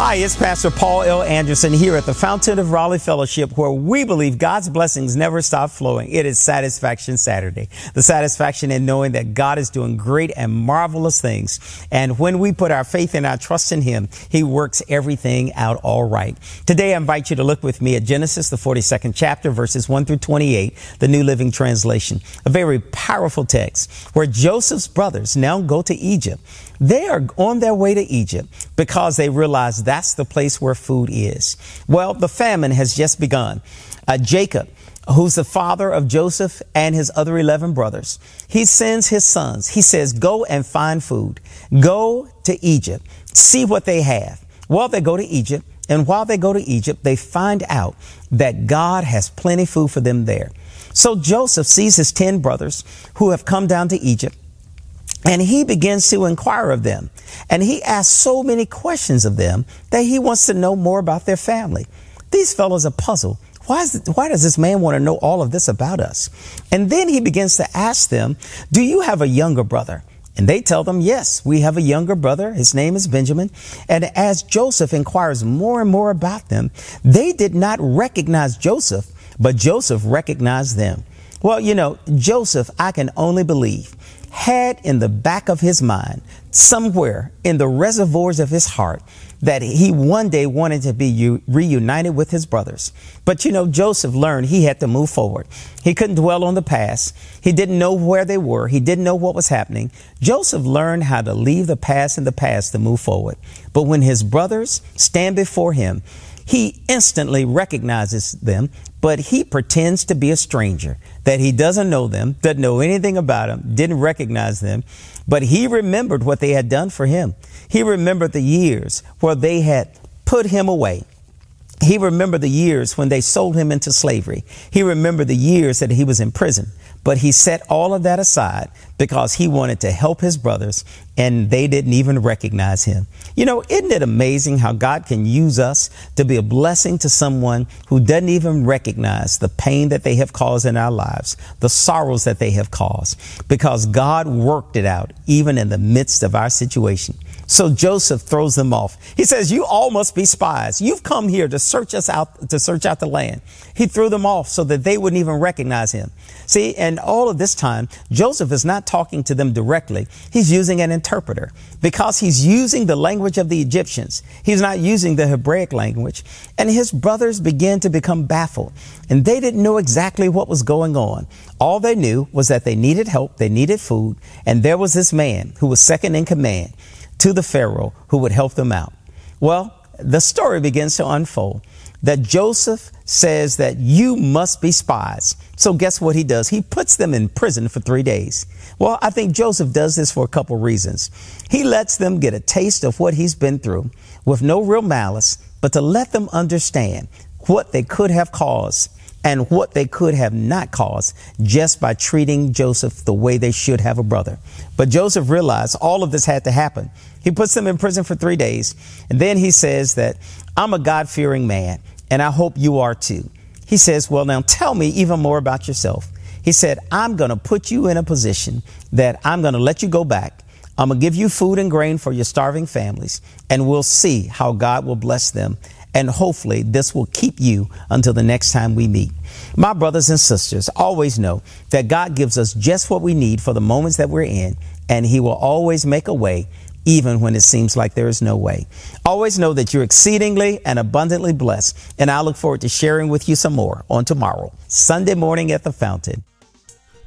Hi, it's Pastor Paul L. Anderson here at the Fountain of Raleigh Fellowship, where we believe God's blessings never stop flowing. It is Satisfaction Saturday. The satisfaction in knowing that God is doing great and marvelous things. And when we put our faith and our trust in Him, He works everything out all right. Today, I invite you to look with me at Genesis, the 42nd chapter, verses 1 through 28, the New Living Translation. A very powerful text where Joseph's brothers now go to Egypt. They are on their way to Egypt because they realize that's the place where food is. Well, the famine has just begun. Jacob, who's the father of Joseph and his other 11 brothers, he sends his sons. He says, go and find food. Go to Egypt. See what they have. Well, they go to Egypt. And while they go to Egypt, they find out that God has plenty food for them there. So Joseph sees his 10 brothers who have come down to Egypt. And he begins to inquire of them. And he asks so many questions of them that he wants to know more about their family. These fellows are puzzled. Why does this man want to know all of this about us? And then he begins to ask them, do you have a younger brother? And they tell them, yes, we have a younger brother. His name is Benjamin. And as Joseph inquires more and more about them, they did not recognize Joseph, but Joseph recognized them. Well, you know, Joseph, I can only believe, had in the back of his mind, somewhere in the reservoirs of his heart, that he one day wanted to be reunited with his brothers. But, you know, Joseph learned he had to move forward. He couldn't dwell on the past. He didn't know where they were. He didn't know what was happening. Joseph learned how to leave the past in the past to move forward. But when his brothers stand before him, he instantly recognizes them, but he pretends to be a stranger, that he doesn't know them, doesn't know anything about them, didn't recognize them. But he remembered what they had done for him. He remembered the years where they had put him away. He remembered the years when they sold him into slavery. He remembered the years that he was in prison. But he set all of that aside because he wanted to help his brothers, and they didn't even recognize him. You know, isn't it amazing how God can use us to be a blessing to someone who doesn't even recognize the pain that they have caused in our lives, the sorrows that they have caused, because God worked it out even in the midst of our situation. So Joseph throws them off. He says, you all must be spies. You've come here to search us out, to search out the land. He threw them off so that they wouldn't even recognize him. See, and all of this time, Joseph is not talking to them directly. He's using an interpreter because he's using the language of the Egyptians. He's not using the Hebraic language. And his brothers began to become baffled, and they didn't know exactly what was going on. All they knew was that they needed help. They needed food. And there was this man who was second in command to the Pharaoh who would help them out. Well, the story begins to unfold that Joseph says that you must be spies. So guess what he does? He puts them in prison for 3 days. Well, I think Joseph does this for a couple reasons. He lets them get a taste of what he's been through with no real malice, but to let them understand what they could have caused and what they could have not caused just by treating Joseph the way they should have a brother. But Joseph realized all of this had to happen. He puts them in prison for 3 days. And then he says that I'm a God-fearing man, and I hope you are too. He says, well, now tell me even more about yourself. He said, I'm going to put you in a position that I'm going to let you go back. I'm going to give you food and grain for your starving families, and we'll see how God will bless them. And hopefully this will keep you until the next time we meet. My brothers and sisters, always know that God gives us just what we need for the moments that we're in, and He will always make a way even when it seems like there is no way. Always know that you're exceedingly and abundantly blessed, and I look forward to sharing with you some more on tomorrow, Sunday morning at the Fountain.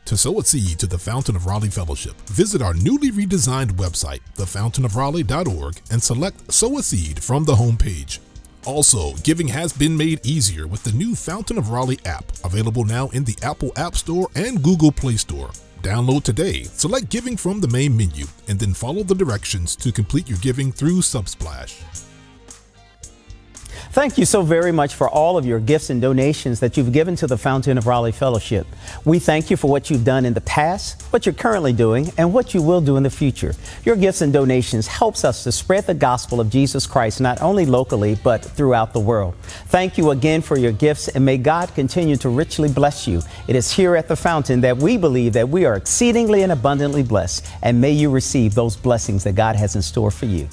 To sow a seed to the Fountain of Raleigh Fellowship, visit our newly redesigned website, thefountainofraleigh.org, and select Sow a Seed from the homepage. Also, giving has been made easier with the new Fountain of Raleigh app, available now in the Apple App Store and Google Play Store. Download today, select Giving from the main menu, and then follow the directions to complete your giving through Subsplash. Thank you so very much for all of your gifts and donations that you've given to the Fountain of Raleigh Fellowship. We thank you for what you've done in the past, what you're currently doing, and what you will do in the future. Your gifts and donations helps us to spread the gospel of Jesus Christ, not only locally, but throughout the world. Thank you again for your gifts, and may God continue to richly bless you. It is here at the Fountain that we believe that we are exceedingly and abundantly blessed, and may you receive those blessings that God has in store for you.